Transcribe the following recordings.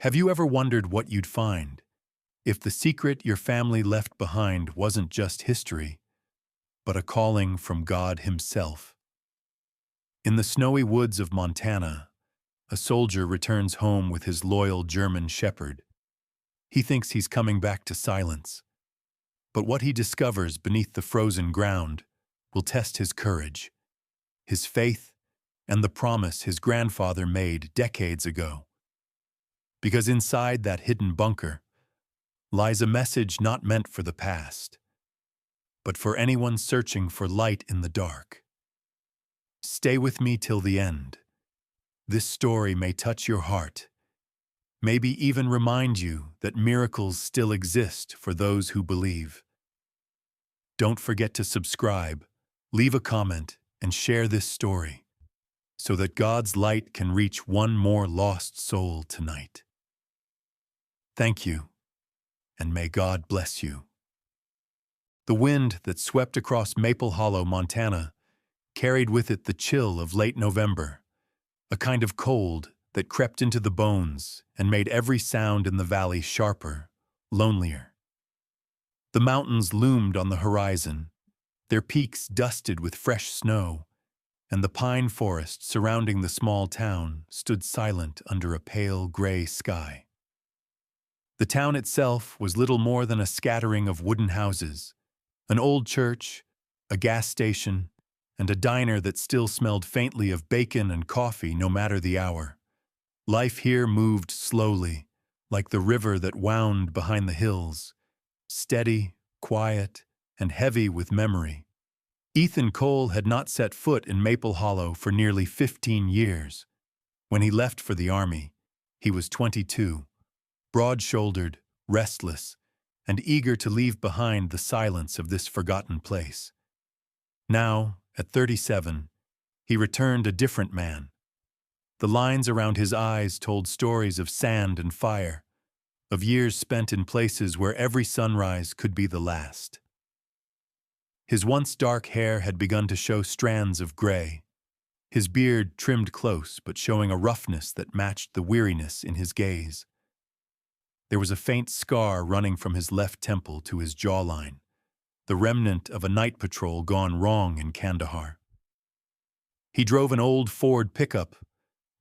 Have you ever wondered what you'd find if the secret your family left behind wasn't just history, but a calling from God Himself? In the snowy woods of Montana, a soldier returns home with his loyal German shepherd. He thinks he's coming back to silence, but what he discovers beneath the frozen ground will test his courage, his faith, and the promise his grandfather made decades ago. Because inside that hidden bunker lies a message not meant for the past, but for anyone searching for light in the dark. Stay with me till the end. This story may touch your heart, maybe even remind you that miracles still exist for those who believe. Don't forget to subscribe, leave a comment, and share this story so that God's light can reach one more lost soul tonight. Thank you, and may God bless you. The wind that swept across Maple Hollow, Montana, carried with it the chill of late November, a kind of cold that crept into the bones and made every sound in the valley sharper, lonelier. The mountains loomed on the horizon, their peaks dusted with fresh snow, and the pine forest surrounding the small town stood silent under a pale gray sky. The town itself was little more than a scattering of wooden houses, an old church, a gas station, and a diner that still smelled faintly of bacon and coffee no matter the hour. Life here moved slowly, like the river that wound behind the hills, steady, quiet, and heavy with memory. Ethan Cole had not set foot in Maple Hollow for nearly 15 years. When he left for the Army, he was 22. Broad-shouldered, restless, and eager to leave behind the silence of this forgotten place. Now, at 37, he returned a different man. The lines around his eyes told stories of sand and fire, of years spent in places where every sunrise could be the last. His once dark hair had begun to show strands of gray, his beard trimmed close but showing a roughness that matched the weariness in his gaze. There was a faint scar running from his left temple to his jawline, the remnant of a night patrol gone wrong in Kandahar. He drove an old Ford pickup,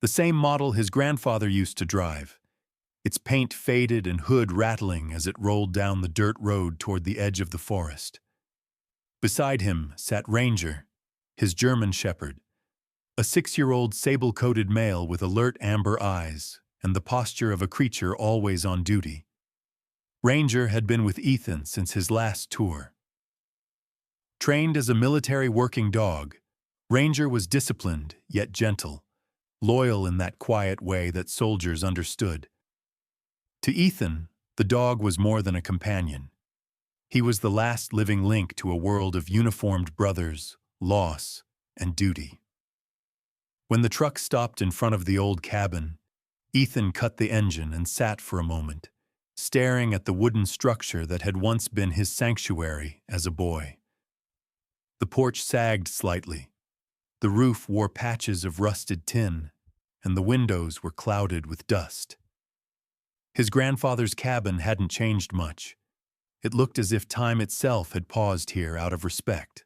the same model his grandfather used to drive, its paint faded and hood rattling as it rolled down the dirt road toward the edge of the forest. Beside him sat Ranger, his German shepherd, a 6-year-old sable-coated male with alert amber eyes and the posture of a creature always on duty. Ranger had been with Ethan since his last tour. Trained as a military working dog, Ranger was disciplined yet gentle, loyal in that quiet way that soldiers understood. To Ethan, the dog was more than a companion. He was the last living link to a world of uniformed brothers, loss, and duty. When the truck stopped in front of the old cabin, Ethan cut the engine and sat for a moment, staring at the wooden structure that had once been his sanctuary as a boy. The porch sagged slightly. The roof wore patches of rusted tin, and the windows were clouded with dust. His grandfather's cabin hadn't changed much. It looked as if time itself had paused here out of respect.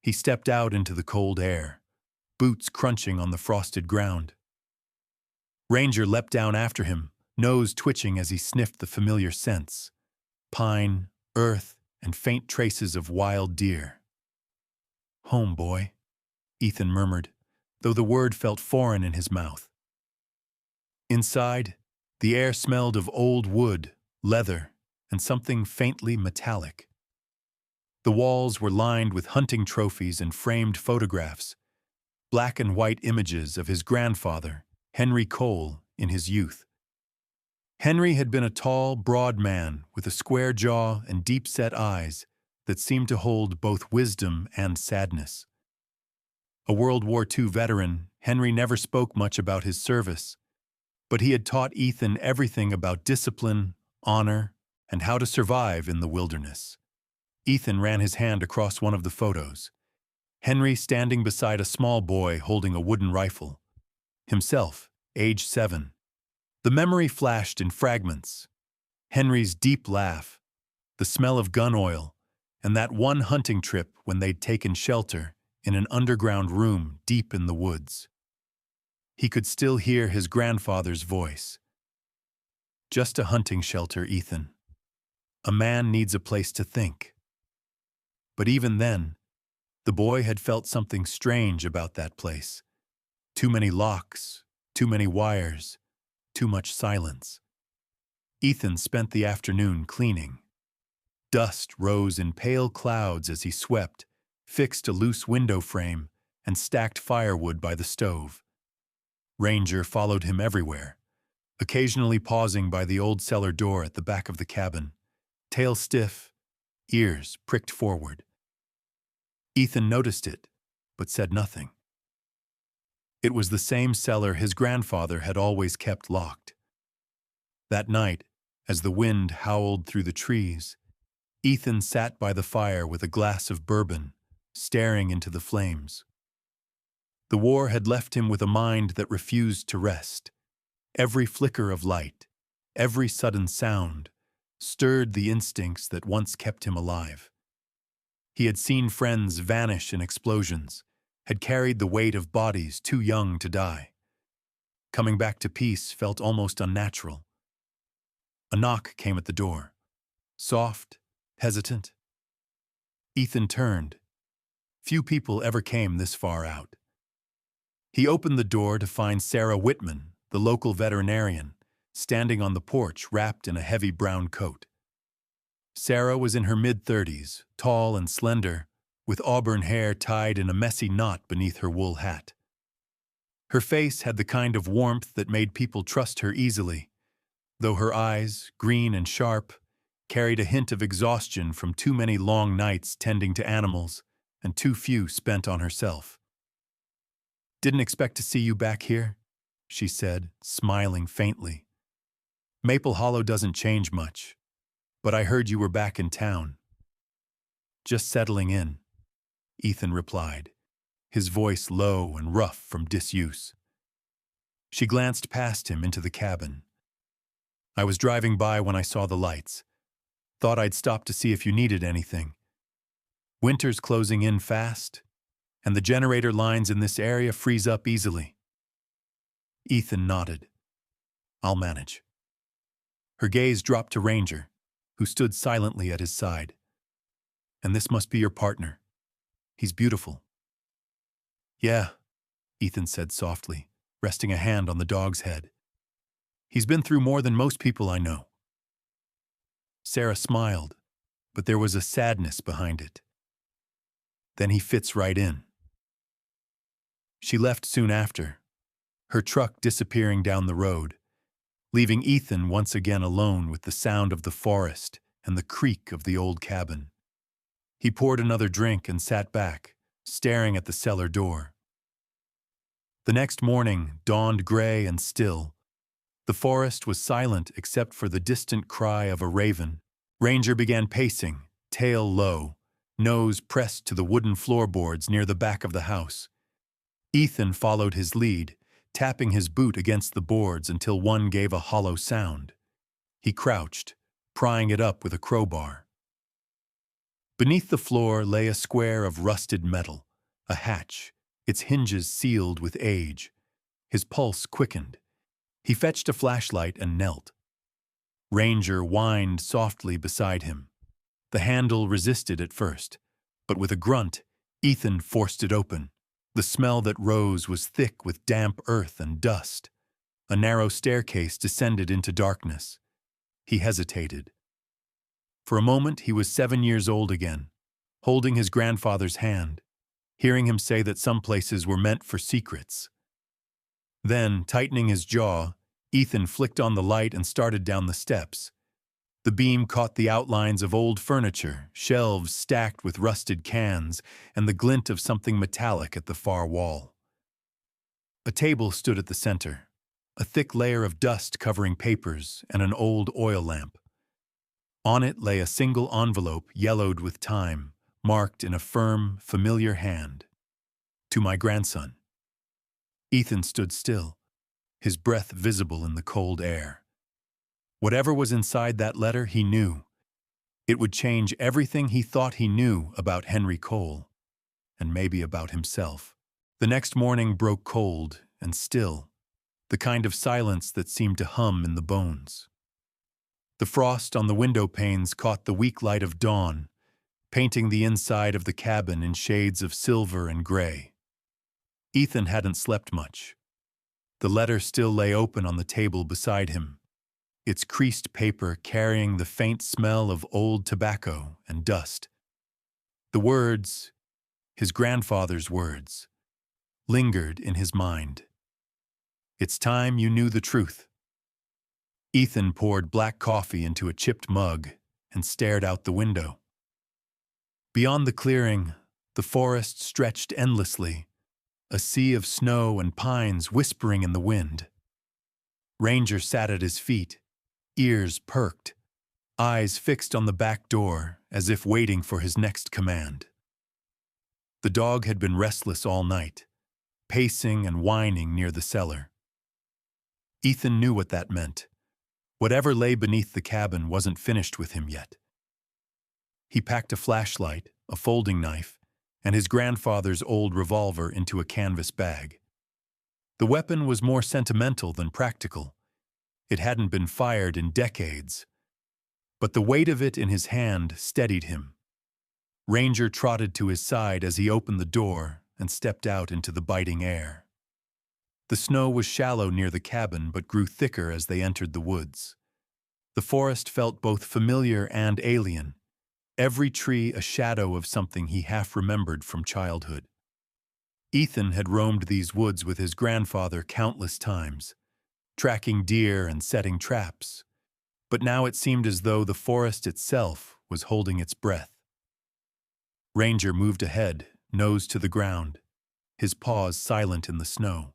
He stepped out into the cold air, boots crunching on the frosted ground. Ranger leapt down after him, nose twitching as he sniffed the familiar scents: pine, earth, and faint traces of wild deer. "Home, boy," Ethan murmured, though the word felt foreign in his mouth. Inside, the air smelled of old wood, leather, and something faintly metallic. The walls were lined with hunting trophies and framed photographs, black and white images of his grandfather, Henry Cole, in his youth. Henry had been a tall, broad man with a square jaw and deep-set eyes that seemed to hold both wisdom and sadness. A World War II veteran, Henry never spoke much about his service, but he had taught Ethan everything about discipline, honor, and how to survive in the wilderness. Ethan ran his hand across one of the photos. Henry standing beside a small boy holding a wooden rifle. Himself, age 7. The memory flashed in fragments. Henry's deep laugh, the smell of gun oil, and that one hunting trip when they'd taken shelter in an underground room deep in the woods. He could still hear his grandfather's voice. "Just a hunting shelter, Ethan. A man needs a place to think." But even then, the boy had felt something strange about that place. Too many locks, too many wires, too much silence. Ethan spent the afternoon cleaning. Dust rose in pale clouds as he swept, fixed a loose window frame, and stacked firewood by the stove. Ranger followed him everywhere, occasionally pausing by the old cellar door at the back of the cabin, tail stiff, ears pricked forward. Ethan noticed it, but said nothing. It was the same cellar his grandfather had always kept locked. That night, as the wind howled through the trees, Ethan sat by the fire with a glass of bourbon, staring into the flames. The war had left him with a mind that refused to rest. Every flicker of light, every sudden sound, stirred the instincts that once kept him alive. He had seen friends vanish in explosions, had carried the weight of bodies too young to die. Coming back to peace felt almost unnatural. A knock came at the door. Soft, hesitant. Ethan turned. Few people ever came this far out. He opened the door to find Sarah Whitman, the local veterinarian, standing on the porch wrapped in a heavy brown coat. Sarah was in her mid-30s, tall and slender, with auburn hair tied in a messy knot beneath her wool hat. Her face had the kind of warmth that made people trust her easily, though her eyes, green and sharp, carried a hint of exhaustion from too many long nights tending to animals and too few spent on herself. "Didn't expect to see you back here," she said, smiling faintly. "Maple Hollow doesn't change much, but I heard you were back in town." "Just settling in," Ethan replied, his voice low and rough from disuse. She glanced past him into the cabin. "I was driving by when I saw the lights. Thought I'd stop to see if you needed anything. Winter's closing in fast, and the generator lines in this area freeze up easily." Ethan nodded. "I'll manage." Her gaze dropped to Ranger, who stood silently at his side. "And this must be your partner. He's beautiful." "Yeah," Ethan said softly, resting a hand on the dog's head. "He's been through more than most people I know." Sarah smiled, but there was a sadness behind it. "Then he fits right in." She left soon after, her truck disappearing down the road, leaving Ethan once again alone with the sound of the forest and the creak of the old cabin. He poured another drink and sat back, staring at the cellar door. The next morning dawned gray and still. The forest was silent except for the distant cry of a raven. Ranger began pacing, tail low, nose pressed to the wooden floorboards near the back of the house. Ethan followed his lead, tapping his boot against the boards until one gave a hollow sound. He crouched, prying it up with a crowbar. Beneath the floor lay a square of rusted metal, a hatch, its hinges sealed with age. His pulse quickened. He fetched a flashlight and knelt. Ranger whined softly beside him. The handle resisted at first, but with a grunt, Ethan forced it open. The smell that rose was thick with damp earth and dust. A narrow staircase descended into darkness. He hesitated. For a moment he was 7 years old again, holding his grandfather's hand, hearing him say that some places were meant for secrets. Then, tightening his jaw, Ethan flicked on the light and started down the steps. The beam caught the outlines of old furniture, shelves stacked with rusted cans, and the glint of something metallic at the far wall. A table stood at the center, a thick layer of dust covering papers and an old oil lamp. On it lay a single envelope yellowed with time, marked in a firm, familiar hand. "To my grandson." Ethan stood still, his breath visible in the cold air. Whatever was inside that letter, he knew. It would change everything he thought he knew about Henry Cole, and maybe about himself. The next morning broke cold and still, the kind of silence that seemed to hum in the bones. The frost on the window panes caught the weak light of dawn, painting the inside of the cabin in shades of silver and gray. Ethan hadn't slept much. The letter still lay open on the table beside him, its creased paper carrying the faint smell of old tobacco and dust. The words, his grandfather's words, lingered in his mind. "It's time you knew the truth." Ethan poured black coffee into a chipped mug and stared out the window. Beyond the clearing, the forest stretched endlessly, a sea of snow and pines whispering in the wind. Ranger sat at his feet, ears perked, eyes fixed on the back door as if waiting for his next command. The dog had been restless all night, pacing and whining near the cellar. Ethan knew what that meant. Whatever lay beneath the cabin wasn't finished with him yet. He packed a flashlight, a folding knife, and his grandfather's old revolver into a canvas bag. The weapon was more sentimental than practical. It hadn't been fired in decades, but the weight of it in his hand steadied him. Ranger trotted to his side as he opened the door and stepped out into the biting air. The snow was shallow near the cabin but grew thicker as they entered the woods. The forest felt both familiar and alien, every tree a shadow of something he half remembered from childhood. Ethan had roamed these woods with his grandfather countless times, tracking deer and setting traps, but now it seemed as though the forest itself was holding its breath. Ranger moved ahead, nose to the ground, his paws silent in the snow.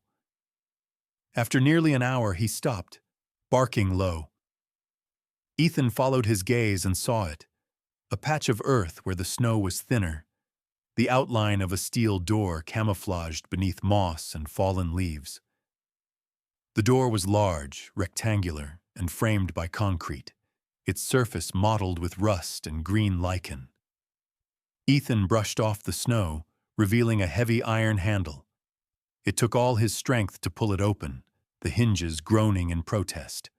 After nearly an hour, he stopped, barking low. Ethan followed his gaze and saw it, a patch of earth where the snow was thinner, the outline of a steel door camouflaged beneath moss and fallen leaves. The door was large, rectangular, and framed by concrete, its surface mottled with rust and green lichen. Ethan brushed off the snow, revealing a heavy iron handle. It took all his strength to pull it open, the hinges groaning in protest.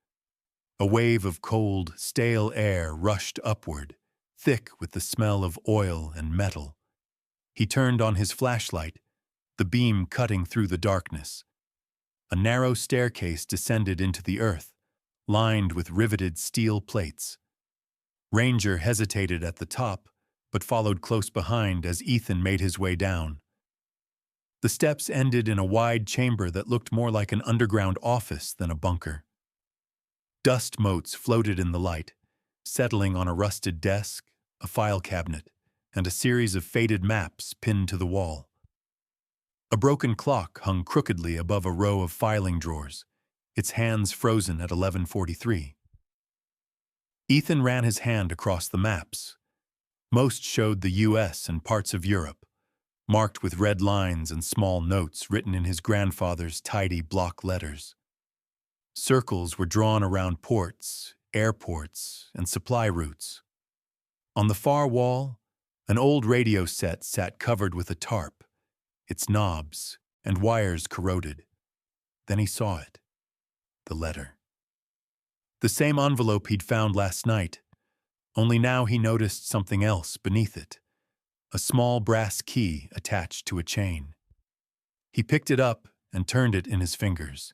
A wave of cold, stale air rushed upward, thick with the smell of oil and metal. He turned on his flashlight, the beam cutting through the darkness. A narrow staircase descended into the earth, lined with riveted steel plates. Ranger hesitated at the top, but followed close behind as Ethan made his way down. The steps ended in a wide chamber that looked more like an underground office than a bunker. Dust motes floated in the light, settling on a rusted desk, a file cabinet, and a series of faded maps pinned to the wall. A broken clock hung crookedly above a row of filing drawers, its hands frozen at 11:43. Ethan ran his hand across the maps. Most showed the U.S. and parts of Europe, marked with red lines and small notes written in his grandfather's tidy block letters. Circles were drawn around ports, airports, and supply routes. On the far wall, an old radio set sat covered with a tarp, its knobs and wires corroded. Then he saw it, the letter. The same envelope he'd found last night, only now he noticed something else beneath it, a small brass key attached to a chain. He picked it up and turned it in his fingers.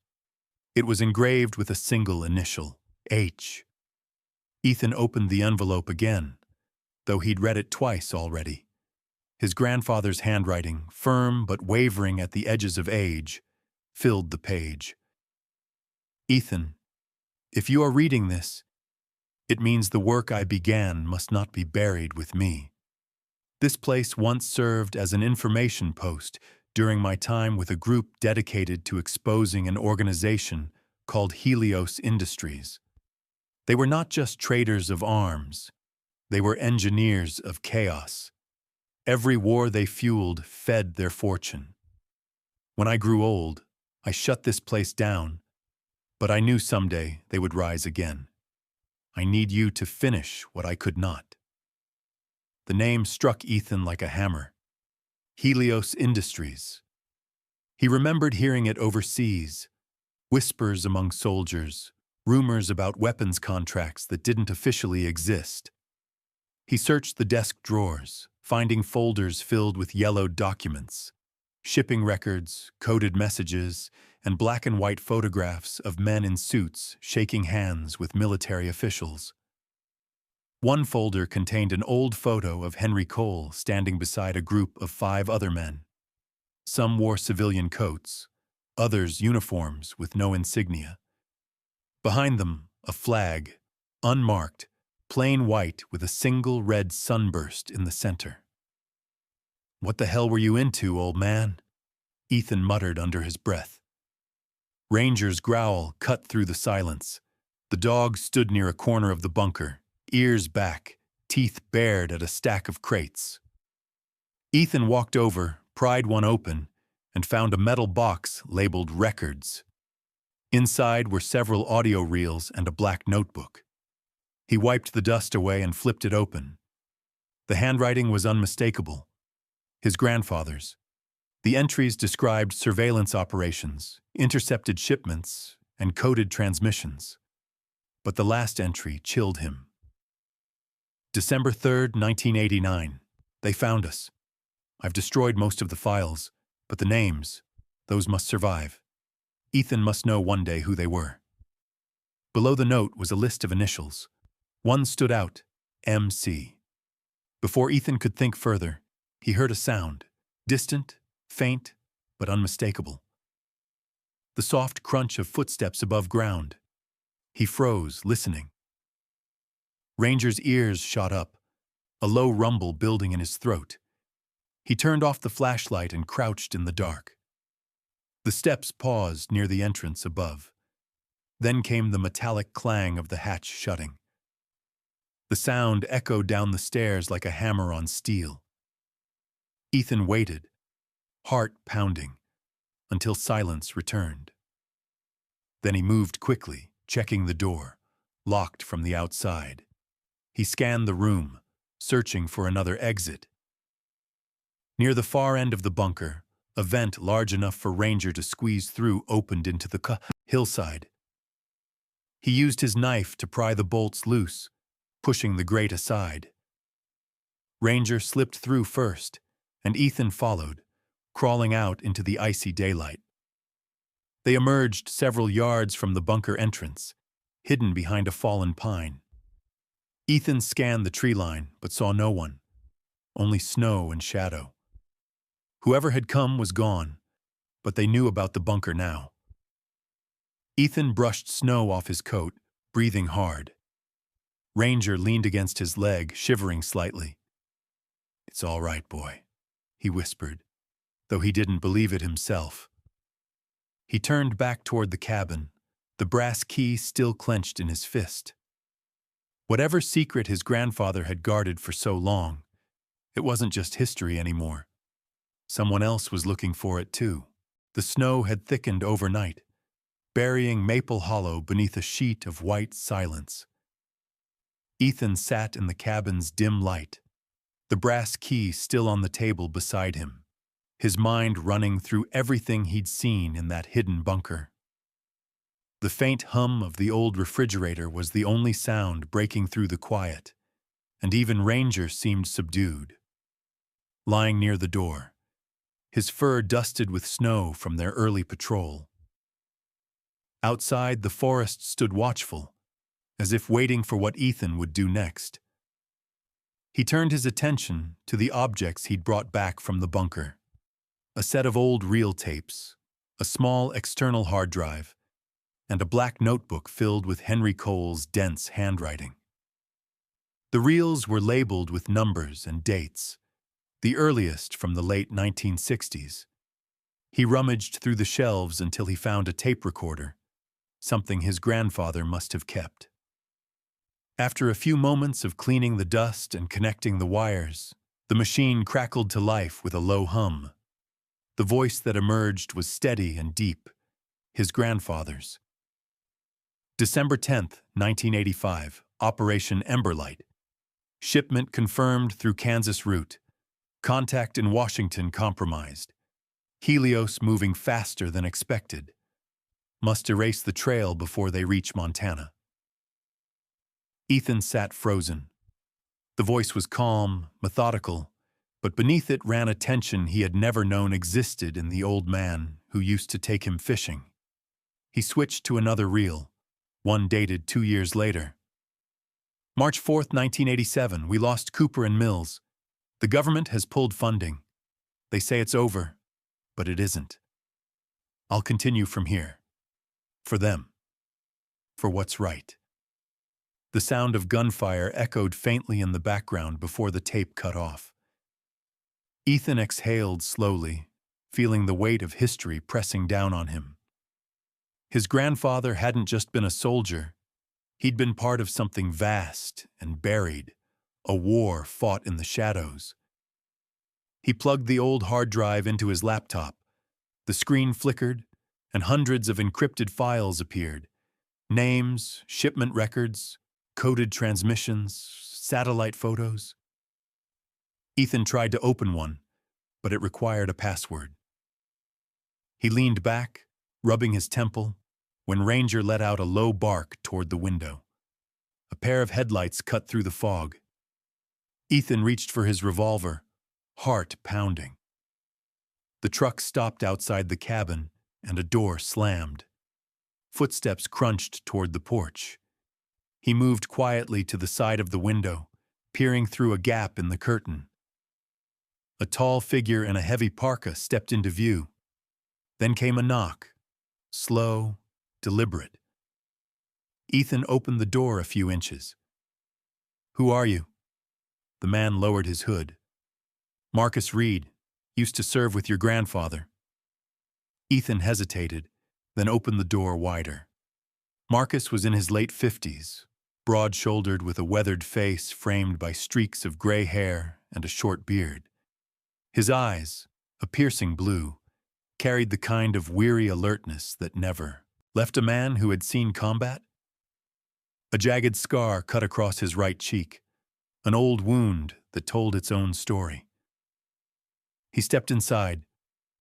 It was engraved with a single initial, H. Ethan opened the envelope again, though he'd read it twice already. His grandfather's handwriting, firm but wavering at the edges of age, filled the page. Ethan, if you are reading this, it means the work I began must not be buried with me. This place once served as an information post during my time with a group dedicated to exposing an organization called Helios Industries. They were not just traders of arms, they were engineers of chaos. Every war they fueled fed their fortune. When I grew old, I shut this place down But I knew someday they would rise again. I need you to finish what I could not. The name struck Ethan like a hammer. Helios Industries. He remembered hearing it overseas, whispers among soldiers, rumors about weapons contracts that didn't officially exist. He searched the desk drawers, finding folders filled with yellowed documents, shipping records, coded messages, and black and white photographs of men in suits shaking hands with military officials. One folder contained an old photo of Henry Cole standing beside a group of 5 other men. Some wore civilian coats, others uniforms with no insignia. Behind them, a flag, unmarked, plain white with a single red sunburst in the center. "What the hell were you into, old man?" Ethan muttered under his breath. Ranger's growl cut through the silence. The dog stood near a corner of the bunker, ears back, teeth bared at a stack of crates. Ethan walked over, pried one open, and found a metal box labeled Records. Inside were several audio reels and a black notebook. He wiped the dust away and flipped it open. The handwriting was unmistakable. His grandfather's. The entries described surveillance operations, intercepted shipments, and coded transmissions. But the last entry chilled him. December 3rd, 1989. They found us. I've destroyed most of the files, but the names, those must survive. Ethan must know one day who they were. Below the note was a list of initials. One stood out, MC. Before Ethan could think further, he heard a sound, distant, faint, but unmistakable. The soft crunch of footsteps above ground. He froze, listening. Ranger's ears shot up, a low rumble building in his throat. He turned off the flashlight and crouched in the dark. The steps paused near the entrance above. Then came the metallic clang of the hatch shutting. The sound echoed down the stairs like a hammer on steel. Ethan waited, heart pounding, until silence returned. Then he moved quickly, checking the door, locked from the outside. He scanned the room, searching for another exit. Near the far end of the bunker, a vent large enough for Ranger to squeeze through opened into the hillside. He used his knife to pry the bolts loose, pushing the grate aside. Ranger slipped through first, and Ethan followed, crawling out into the icy daylight. They emerged several yards from the bunker entrance, hidden behind a fallen pine. Ethan scanned the tree line, but saw no one, only snow and shadow. Whoever had come was gone, but they knew about the bunker now. Ethan brushed snow off his coat, breathing hard. Ranger leaned against his leg, shivering slightly. "It's all right, boy," he whispered, though he didn't believe it himself. He turned back toward the cabin, the brass key still clenched in his fist. Whatever secret his grandfather had guarded for so long, it wasn't just history anymore. Someone else was looking for it too. The snow had thickened overnight, burying Maple Hollow beneath a sheet of white silence. Ethan sat in the cabin's dim light, the brass key still on the table beside him, his mind running through everything he'd seen in that hidden bunker. The faint hum of the old refrigerator was the only sound breaking through the quiet, and even Ranger seemed subdued. Lying near the door, his fur dusted with snow from their early patrol. Outside, the forest stood watchful, as if waiting for what Ethan would do next. He turned his attention to the objects he'd brought back from the bunker. A set of old reel tapes, a small external hard drive, and a black notebook filled with Henry Cole's dense handwriting. The reels were labeled with numbers and dates, the earliest from the late 1960s. He rummaged through the shelves until he found a tape recorder, something his grandfather must have kept. After a few moments of cleaning the dust and connecting the wires, the machine crackled to life with a low hum. The voice that emerged was steady and deep, his grandfather's. December 10th, 1985, Operation Emberlight. Shipment confirmed through Kansas route. Contact in Washington compromised. Helios moving faster than expected. Must erase the trail before they reach Montana. Ethan sat frozen. The voice was calm, methodical, but beneath it ran a tension he had never known existed in the old man who used to take him fishing. He switched to another reel, one dated 2 years later. March 4th, 1987, we lost Cooper and Mills. The government has pulled funding. They say it's over, but it isn't. I'll continue from here. For them. For what's right. The sound of gunfire echoed faintly in the background before the tape cut off. Ethan exhaled slowly, feeling the weight of history pressing down on him. His grandfather hadn't just been a soldier. He'd been part of something vast and buried, a war fought in the shadows. He plugged the old hard drive into his laptop. The screen flickered, and hundreds of encrypted files appeared. Names, shipment records, coded transmissions, satellite photos. Ethan tried to open one, but it required a password. He leaned back, rubbing his temple, when Ranger let out a low bark toward the window. A pair of headlights cut through the fog. Ethan reached for his revolver, heart pounding. The truck stopped outside the cabin, and a door slammed. Footsteps crunched toward the porch. He moved quietly to the side of the window, peering through a gap in the curtain. A tall figure in a heavy parka stepped into view. Then came a knock, slow, deliberate. Ethan opened the door a few inches. "Who are you?" The man lowered his hood. "Marcus Reed, used to serve with your grandfather." Ethan hesitated, then opened the door wider. Marcus was in his late 50s, broad-shouldered with a weathered face framed by streaks of gray hair and a short beard. His eyes, a piercing blue, carried the kind of weary alertness that never left a man who had seen combat. A jagged scar cut across his right cheek, an old wound that told its own story. He stepped inside,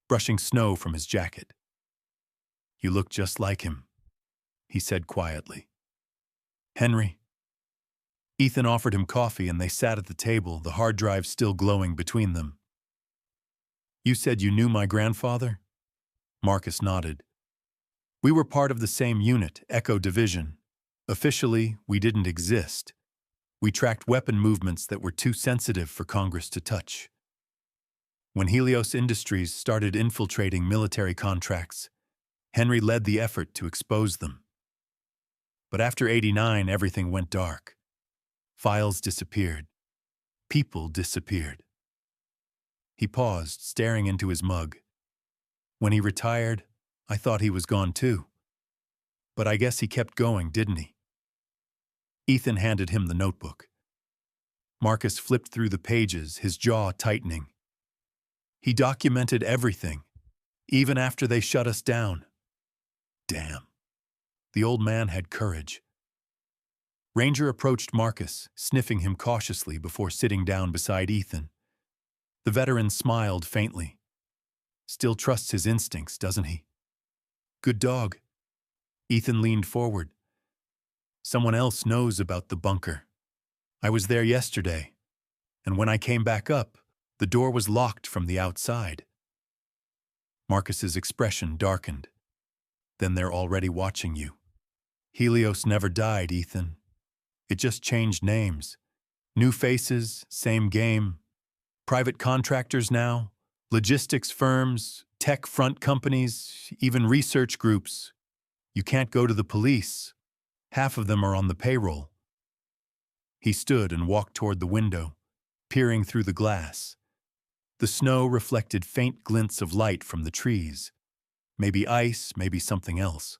brushing snow from his jacket. "You look just like him," he said quietly. "Henry." Ethan offered him coffee and they sat at the table, the hard drive still glowing between them. "You said you knew my grandfather?" Marcus nodded. "We were part of the same unit, Echo Division. Officially, we didn't exist. We tracked weapon movements that were too sensitive for Congress to touch. When Helios Industries started infiltrating military contracts, Henry led the effort to expose them. But after '89, everything went dark. Files disappeared. People disappeared." He paused, staring into his mug. "When he retired, I thought he was gone too. But I guess he kept going, didn't he?" Ethan handed him the notebook. Marcus flipped through the pages, his jaw tightening. "He documented everything, even after they shut us down." Damn. The old man had courage. Ranger approached Marcus, sniffing him cautiously before sitting down beside Ethan. The veteran smiled faintly. "Still trusts his instincts, doesn't he?" "Good dog." Ethan leaned forward. "Someone else knows about the bunker. I was there yesterday, and when I came back up, the door was locked from the outside." Marcus's expression darkened. "Then they're already watching you." "Helios never died, Ethan. It just changed names. New faces, same game. Private contractors now, logistics firms, tech front companies, even research groups. You can't go to the police. Half of them are on the payroll." He stood and walked toward the window, peering through the glass. The snow reflected faint glints of light from the trees. Maybe ice, maybe something else.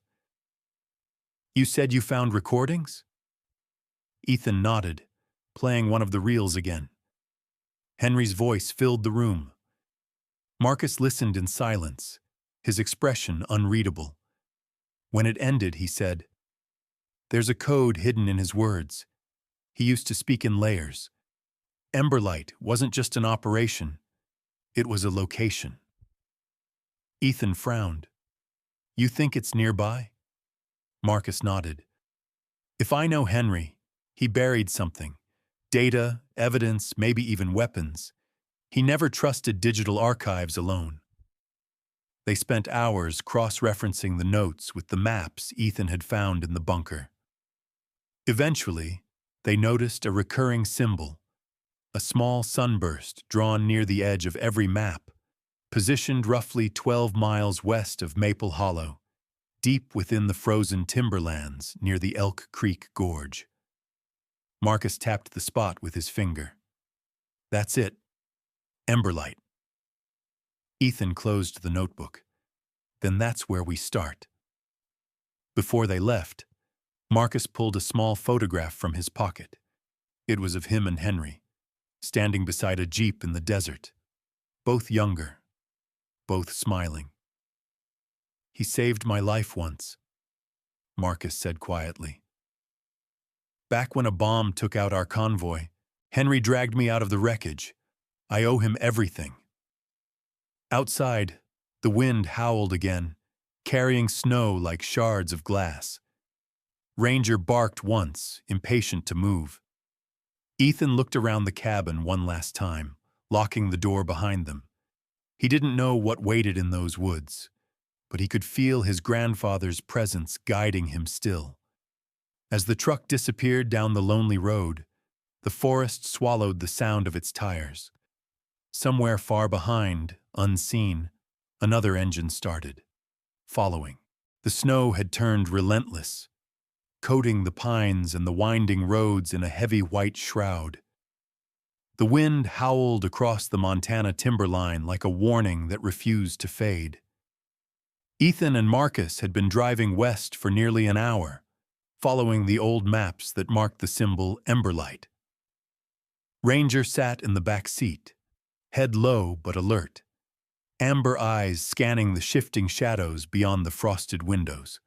"You said you found recordings?" Ethan nodded, playing one of the reels again. Henry's voice filled the room. Marcus listened in silence, his expression unreadable. When it ended, he said, There's a code hidden in his words. He used to speak in layers. Emberlight wasn't just an operation, it was a location. Ethan frowned. You think it's nearby? Marcus nodded. If I know Henry, he buried something. Data, evidence, maybe even weapons. He never trusted digital archives alone. They spent hours cross-referencing the notes with the maps Ethan had found in the bunker. Eventually, they noticed a recurring symbol, a small sunburst drawn near the edge of every map, positioned roughly 12 miles west of Maple Hollow, deep within the frozen timberlands near the Elk Creek Gorge. Marcus tapped the spot with his finger. That's it. Emberlight. Ethan closed the notebook. Then that's where we start. Before they left, Marcus pulled a small photograph from his pocket. It was of him and Henry, standing beside a jeep in the desert, both younger, both smiling. He saved my life once, Marcus said quietly. Back when a bomb took out our convoy, Henry dragged me out of the wreckage. I owe him everything. Outside, the wind howled again, carrying snow like shards of glass. Ranger barked once, impatient to move. Ethan looked around the cabin one last time, locking the door behind them. He didn't know what waited in those woods, but he could feel his grandfather's presence guiding him still. As the truck disappeared down the lonely road, the forest swallowed the sound of its tires. Somewhere far behind, unseen, another engine started, following. The snow had turned relentless, coating the pines and the winding roads in a heavy white shroud. The wind howled across the Montana timberline like a warning that refused to fade. Ethan and Marcus had been driving west for nearly an hour, following the old maps that marked the symbol Emberlight. Ranger sat in the back seat, head low but alert, amber eyes scanning the shifting shadows beyond the frosted windows.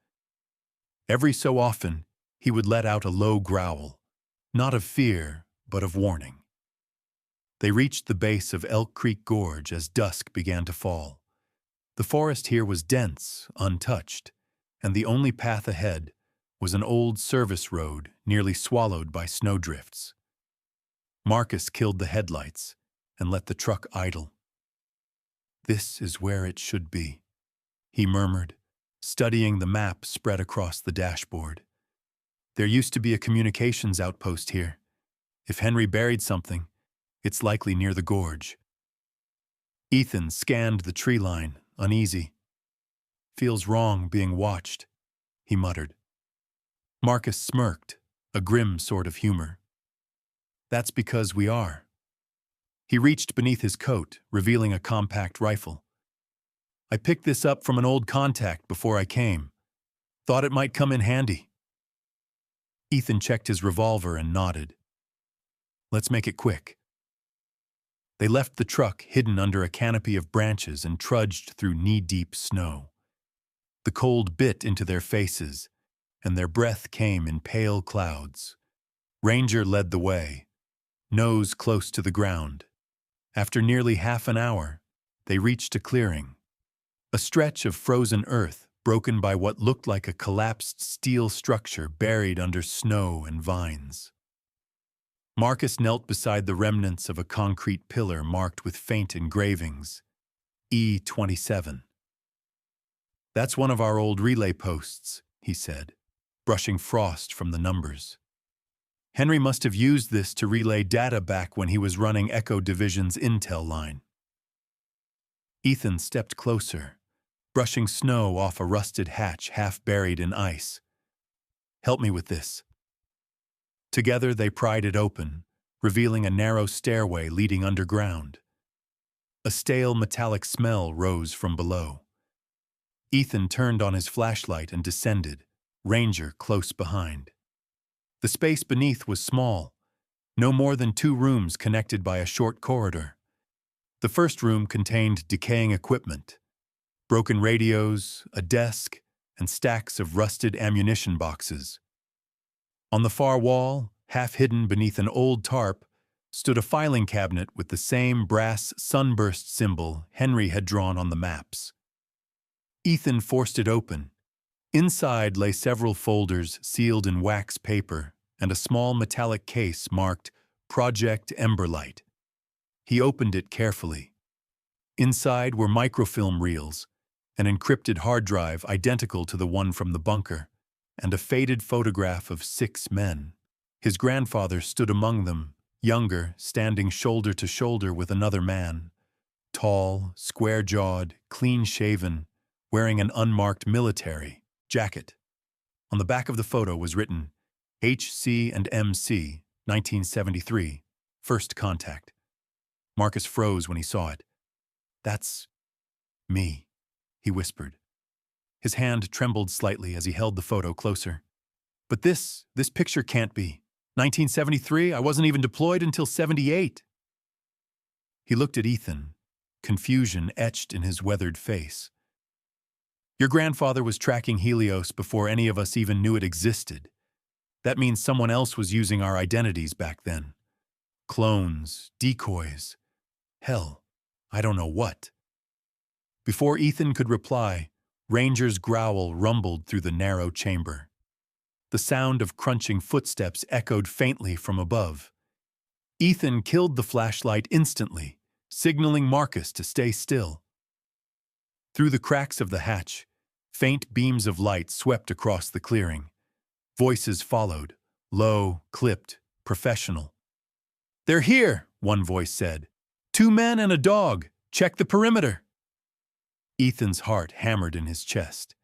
Every so often, he would let out a low growl, not of fear, but of warning. They reached the base of Elk Creek Gorge as dusk began to fall. The forest here was dense, untouched, and the only path ahead was an old service road nearly swallowed by snowdrifts. Marcus killed the headlights and let the truck idle. This is where it should be, he murmured, studying the map spread across the dashboard. There used to be a communications outpost here. If Henry buried something, it's likely near the gorge. Ethan scanned the tree line, uneasy. Feels wrong being watched, he muttered. Marcus smirked, a grim sort of humor. That's because we are. He reached beneath his coat, revealing a compact rifle. I picked this up from an old contact before I came. Thought it might come in handy. Ethan checked his revolver and nodded. Let's make it quick. They left the truck hidden under a canopy of branches and trudged through knee-deep snow. The cold bit into their faces, and their breath came in pale clouds. Ranger led the way, nose close to the ground. After nearly half an hour, they reached a clearing, a stretch of frozen earth broken by what looked like a collapsed steel structure buried under snow and vines. Marcus knelt beside the remnants of a concrete pillar marked with faint engravings, E27. That's one of our old relay posts, he said, brushing frost from the numbers. Henry must have used this to relay data back when he was running Echo Division's intel line. Ethan stepped closer, brushing snow off a rusted hatch half buried in ice. Help me with this. Together they pried it open, revealing a narrow stairway leading underground. A stale metallic smell rose from below. Ethan turned on his flashlight and descended, Ranger close behind. The space beneath was small, no more than 2 rooms connected by a short corridor. The first room contained decaying equipment, broken radios, a desk, and stacks of rusted ammunition boxes. On the far wall, half hidden beneath an old tarp, stood a filing cabinet with the same brass sunburst symbol Henry had drawn on the maps. Ethan forced it open. Inside lay several folders sealed in wax paper and a small metallic case marked Project Emberlight. He opened it carefully. Inside were microfilm reels, an encrypted hard drive identical to the one from the bunker, and a faded photograph of 6 men. His grandfather stood among them, younger, standing shoulder to shoulder with another man. Tall, square-jawed, clean-shaven, wearing an unmarked military jacket. On the back of the photo was written, HC and MC, 1973, First Contact. Marcus froze when he saw it. "That's me," he whispered. His hand trembled slightly as he held the photo closer. "But this picture can't be. 1973? I wasn't even deployed until 78. He looked at Ethan, confusion etched in his weathered face. "Your grandfather was tracking Helios before any of us even knew it existed. That means someone else was using our identities back then. Clones, decoys, hell, I don't know what." Before Ethan could reply, Ranger's growl rumbled through the narrow chamber. The sound of crunching footsteps echoed faintly from above. Ethan killed the flashlight instantly, signaling Marcus to stay still. Through the cracks of the hatch, faint beams of light swept across the clearing. Voices followed, low, clipped, professional. "They're here," one voice said. "2 men and a dog. Check the perimeter." Ethan's heart hammered in his chest.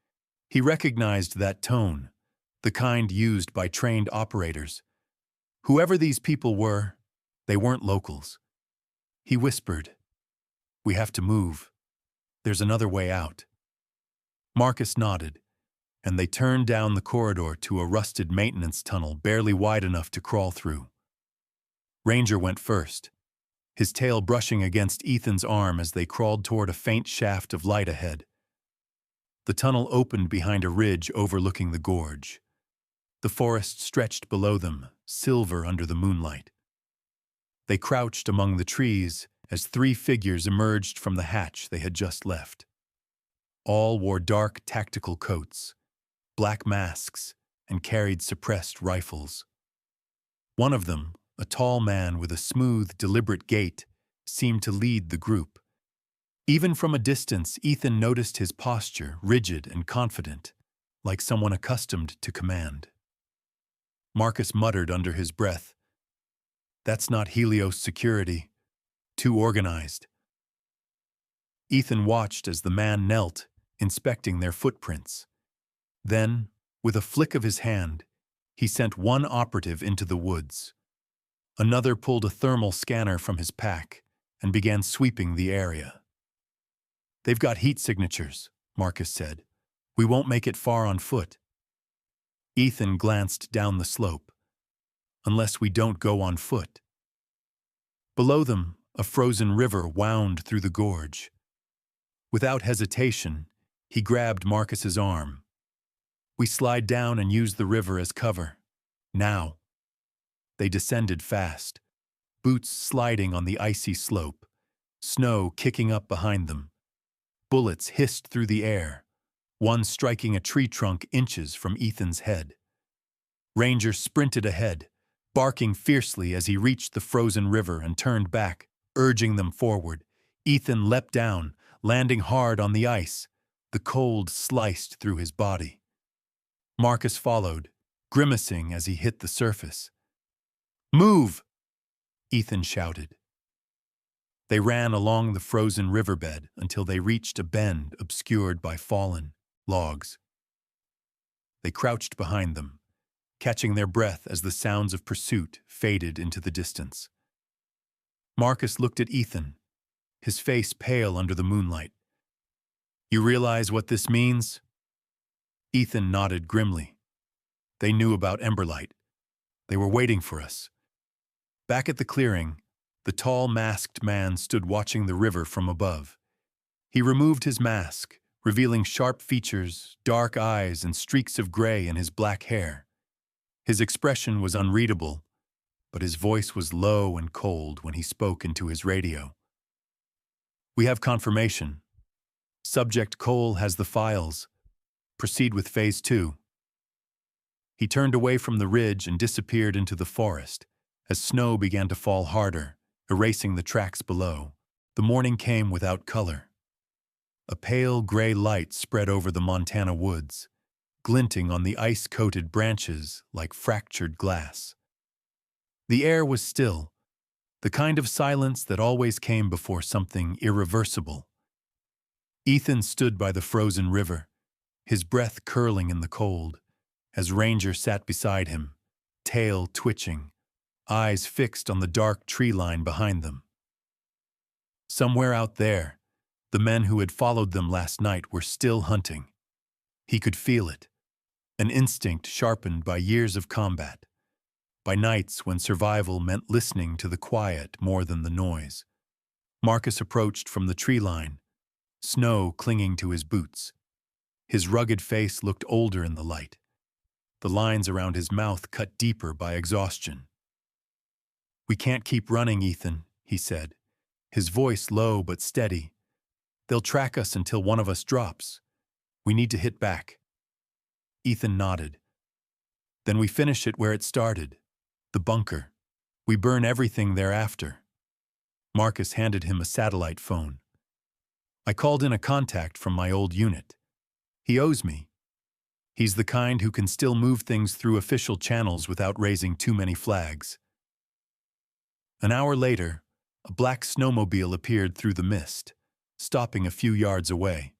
He recognized that tone, the kind used by trained operators. Whoever these people were, they weren't locals. He whispered, "We have to move. There's another way out." Marcus nodded, and they turned down the corridor to a rusted maintenance tunnel barely wide enough to crawl through. Ranger went first, his tail brushing against Ethan's arm as they crawled toward a faint shaft of light ahead. The tunnel opened behind a ridge overlooking the gorge. The forest stretched below them, silver under the moonlight. They crouched among the trees as 3 figures emerged from the hatch they had just left. All wore dark tactical coats, black masks, and carried suppressed rifles. One of them, a tall man with a smooth, deliberate gait, seemed to lead the group. Even from a distance, Ethan noticed his posture, rigid and confident, like someone accustomed to command. Marcus muttered under his breath, "That's not Helios security. Too organized." Ethan watched as the man knelt, inspecting their footprints. Then, with a flick of his hand, he sent one operative into the woods. Another pulled a thermal scanner from his pack and began sweeping the area. "They've got heat signatures," Marcus said. "We won't make it far on foot." Ethan glanced down the slope. "Unless we don't go on foot." Below them, a frozen river wound through the gorge. Without hesitation, he grabbed Marcus's arm. "We slide down and use the river as cover. Now." They descended fast, boots sliding on the icy slope, snow kicking up behind them. Bullets hissed through the air, one striking a tree trunk inches from Ethan's head. Ranger sprinted ahead, barking fiercely as he reached the frozen river and turned back, urging them forward. Ethan leapt down, landing hard on the ice. The cold sliced through his body. Marcus followed, grimacing as he hit the surface. "Move!" Ethan shouted. They ran along the frozen riverbed until they reached a bend obscured by fallen logs. They crouched behind them, catching their breath as the sounds of pursuit faded into the distance. Marcus looked at Ethan, his face pale under the moonlight. "You realize what this means?" Ethan nodded grimly. They knew about Emberlight. They were waiting for us. Back at the clearing, the tall, masked man stood watching the river from above. He removed his mask, revealing sharp features, dark eyes, and streaks of gray in his black hair. His expression was unreadable, but his voice was low and cold when he spoke into his radio. "We have confirmation. Subject Cole has the files. Proceed with Phase 2. He turned away from the ridge and disappeared into the forest as snow began to fall harder, erasing the tracks below. The morning came without color. A pale gray light spread over the Montana woods, glinting on the ice-coated branches like fractured glass. The air was still, the kind of silence that always came before something irreversible. Ethan stood by the frozen river, his breath curling in the cold, as Ranger sat beside him, tail twitching, eyes fixed on the dark tree line behind them. Somewhere out there, the men who had followed them last night were still hunting. He could feel it, an instinct sharpened by years of combat, by nights when survival meant listening to the quiet more than the noise. Marcus approached from the tree line, snow clinging to his boots. His rugged face looked older in the light, the lines around his mouth cut deeper by exhaustion. "We can't keep running, Ethan," he said, his voice low but steady. "They'll track us until one of us drops. We need to hit back." Ethan nodded. "Then we finish it where it started, the bunker. We burn everything thereafter." Marcus handed him a satellite phone. "I called in a contact from my old unit. He owes me. He's the kind who can still move things through official channels without raising too many flags." An hour later, a black snowmobile appeared through the mist, stopping a few yards away.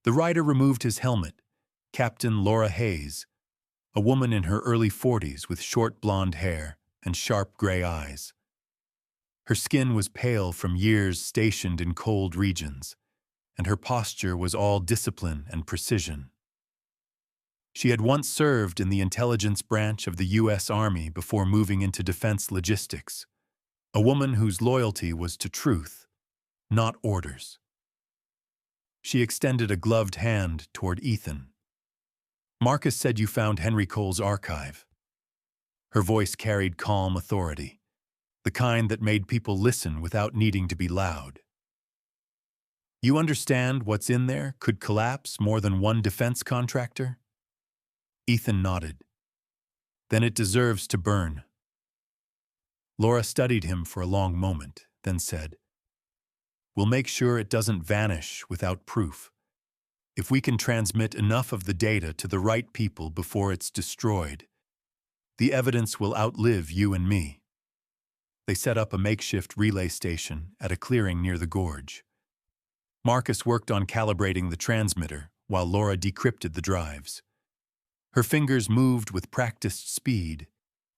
The rider removed his helmet, Captain Laura Hayes, a woman in her early 40s with short blonde hair and sharp gray eyes. Her skin was pale from years stationed in cold regions, and her posture was all discipline and precision. She had once served in the intelligence branch of the U.S. Army before moving into defense logistics, a woman whose loyalty was to truth, not orders. She extended a gloved hand toward Ethan. "Marcus said you found Henry Cole's archive." Her voice carried calm authority, the kind that made people listen without needing to be loud. "You understand what's in there could collapse more than one defense contractor?" Ethan nodded. "Then it deserves to burn." Laura studied him for a long moment, then said, "We'll make sure it doesn't vanish without proof. If we can transmit enough of the data to the right people before it's destroyed, the evidence will outlive you and me." They set up a makeshift relay station at a clearing near the gorge. Marcus worked on calibrating the transmitter while Laura decrypted the drives. Her fingers moved with practiced speed,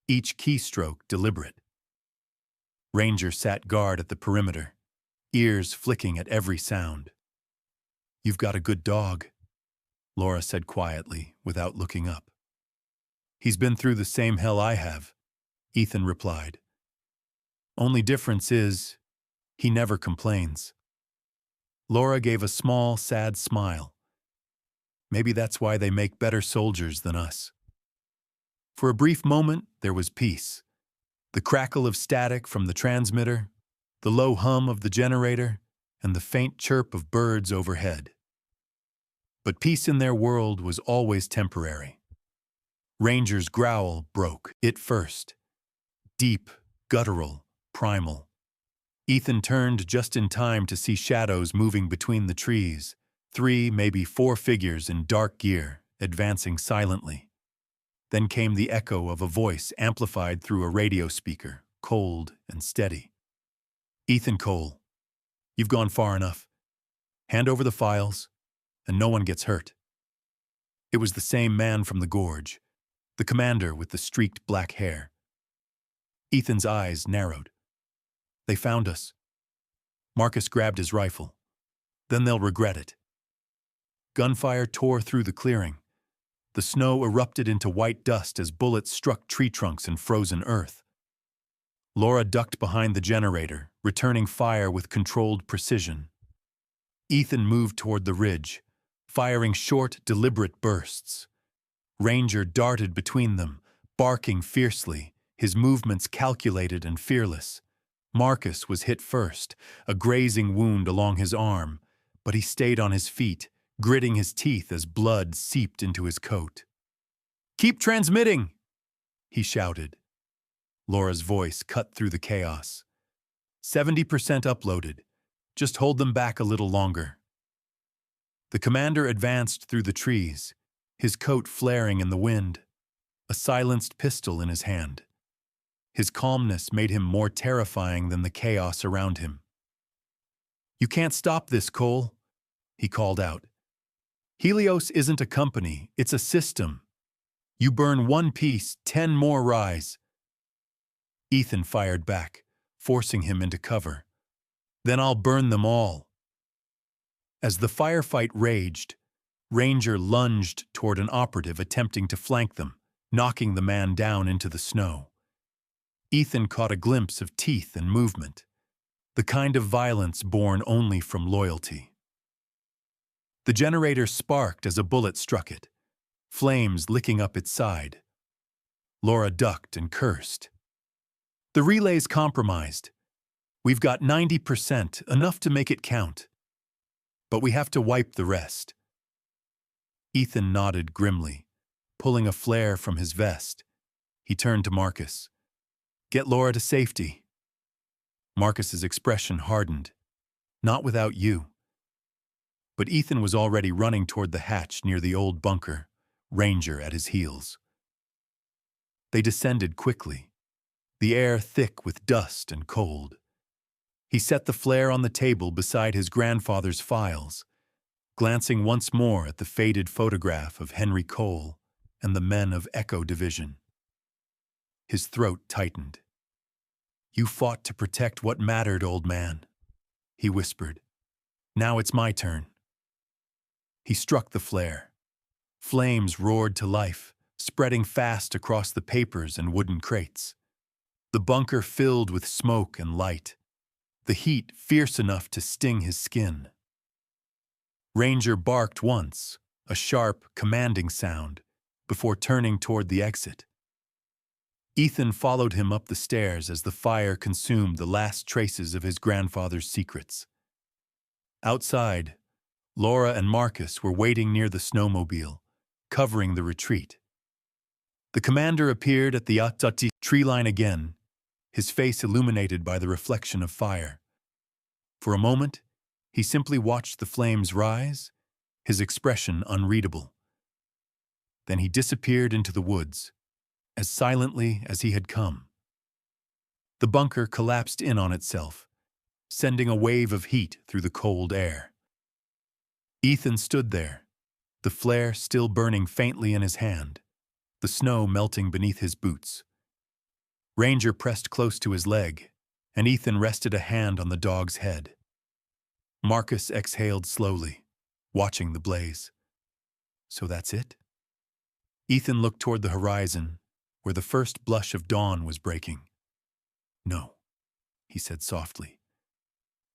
each keystroke deliberate. Ranger sat guard at the perimeter, ears flicking at every sound. "You've got a good dog," Laura said quietly, without looking up. "He's been through the same hell I have," Ethan replied. "Only difference is, he never complains." Laura gave a small, sad smile. "Maybe that's why they make better soldiers than us." For a brief moment, there was peace. The crackle of static from the transmitter, the low hum of the generator, and the faint chirp of birds overhead. But peace in their world was always temporary. Ranger's growl broke, it first. Deep, guttural, primal. Ethan turned just in time to see shadows moving between the trees, 3, maybe 4 figures in dark gear, advancing silently. Then came the echo of a voice amplified through a radio speaker, cold and steady. "Ethan Cole, you've gone far enough. Hand over the files, and no one gets hurt." It was the same man from the gorge, the commander with the streaked black hair. Ethan's eyes narrowed. "They found us." Marcus grabbed his rifle. "Then they'll regret it." Gunfire tore through the clearing. The snow erupted into white dust as bullets struck tree trunks and frozen earth. Laura ducked behind the generator, returning fire with controlled precision. Ethan moved toward the ridge, firing short, deliberate bursts. Ranger darted between them, Barking fiercely, his movements calculated and fearless. Marcus was hit first, a grazing wound along his arm, but he stayed on his feet, gritting his teeth as blood seeped into his coat. "Keep transmitting!" he shouted. Laura's voice cut through the chaos. 70% uploaded. Just hold them back a little longer. The commander advanced through the trees, his coat flaring in the wind, a silenced pistol in his hand. His calmness made him more terrifying than the chaos around him. "You can't stop this, Cole," he called out. "Helios isn't a company, it's a system. You burn one piece, 10 more rise." Ethan fired back, forcing him into cover. "Then I'll burn them all." As the firefight raged, Ranger lunged toward an operative attempting to flank them, knocking the man down into the snow. Ethan caught a glimpse of teeth and movement, the kind of violence born only from loyalty. The generator sparked as a bullet struck it, flames licking up its side. Laura ducked and cursed. "The relay's compromised. We've got 90%, enough to make it count. But we have to wipe the rest." Ethan nodded grimly, pulling a flare from his vest. He turned to Marcus. "Get Laura to safety." Marcus's expression hardened. "Not without you." But Ethan was already running toward the hatch near the old bunker, Ranger at his heels. They descended quickly, the air thick with dust and cold. He set the flare on the table beside his grandfather's files, glancing once more at the faded photograph of Henry Cole and the men of Echo Division. His throat tightened. "You fought to protect what mattered, old man," he whispered. "Now it's my turn." He struck the flare. Flames roared to life, spreading fast across the papers and wooden crates. The bunker filled with smoke and light, the heat fierce enough to sting his skin. Ranger barked once, a sharp, commanding sound, before turning toward the exit. Ethan followed him up the stairs as the fire consumed the last traces of his grandfather's secrets. Outside, Laura and Marcus were waiting near the snowmobile, covering the retreat. The commander appeared at the Atati tree line again, his face illuminated by the reflection of fire. For a moment, he simply watched the flames rise, his expression unreadable. Then he disappeared into the woods, as silently as he had come. The bunker collapsed in on itself, sending a wave of heat through the cold air. Ethan stood there, the flare still burning faintly in his hand, the snow melting beneath his boots. Ranger pressed close to his leg, and Ethan rested a hand on the dog's head. Marcus exhaled slowly, watching the blaze. "So that's it?" Ethan looked toward the horizon, where the first blush of dawn was breaking. "No," he said softly.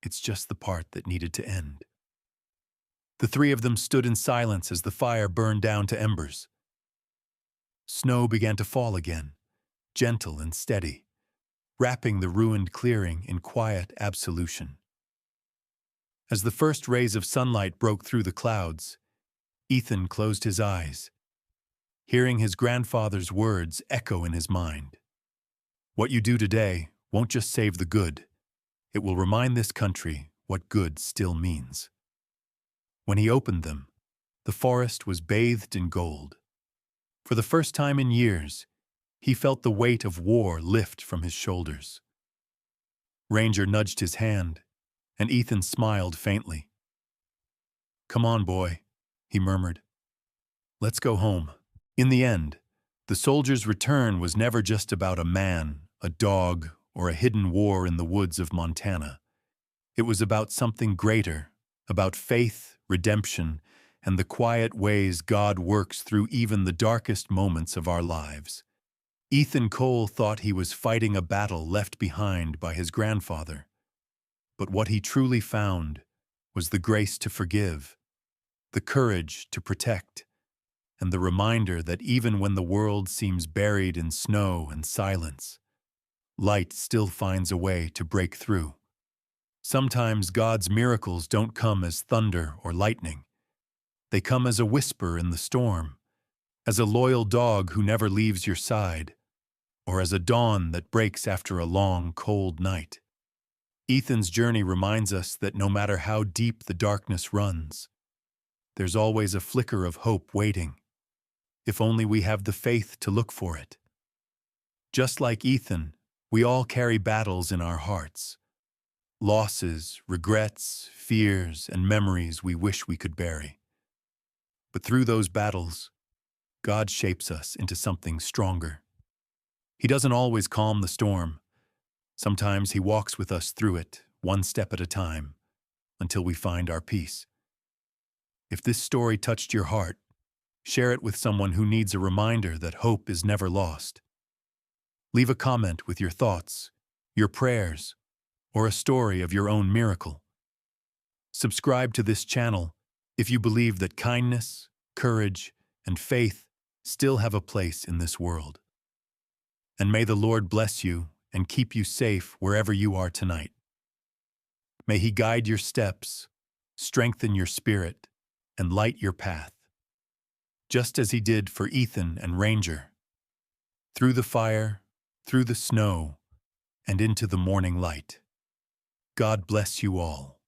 "It's just the part that needed to end." The three of them stood in silence as the fire burned down to embers. Snow began to fall again, gentle and steady, wrapping the ruined clearing in quiet absolution. As the first rays of sunlight broke through the clouds, Ethan closed his eyes, hearing his grandfather's words echo in his mind. "What you do today won't just save the good, it will remind this country what good still means." When he opened them, the forest was bathed in gold. For the first time in years, he felt the weight of war lift from his shoulders. Ranger nudged his hand, and Ethan smiled faintly. "Come on, boy," he murmured. "Let's go home." In the end, the soldier's return was never just about a man, a dog, or a hidden war in the woods of Montana. It was about something greater, about faith, redemption, and the quiet ways God works through even the darkest moments of our lives. Ethan Cole thought he was fighting a battle left behind by his grandfather. But what he truly found was the grace to forgive, the courage to protect, and the reminder that even when the world seems buried in snow and silence, light still finds a way to break through. Sometimes God's miracles don't come as thunder or lightning. They come as a whisper in the storm, as a loyal dog who never leaves your side, or as a dawn that breaks after a long, cold night. Ethan's journey reminds us that no matter how deep the darkness runs, there's always a flicker of hope waiting, if only we have the faith to look for it. Just like Ethan, we all carry battles in our hearts. Losses, regrets, fears, and memories we wish we could bury. But through those battles, God shapes us into something stronger. He doesn't always calm the storm. Sometimes He walks with us through it, one step at a time, until we find our peace. If this story touched your heart, share it with someone who needs a reminder that hope is never lost. Leave a comment with your thoughts, your prayers, or a story of your own miracle. Subscribe to this channel if you believe that kindness, courage, and faith still have a place in this world. And may the Lord bless you and keep you safe wherever you are tonight. May He guide your steps, strengthen your spirit, and light your path, just as He did for Ethan and Ranger. Through the fire, through the snow, and into the morning light. God bless you all.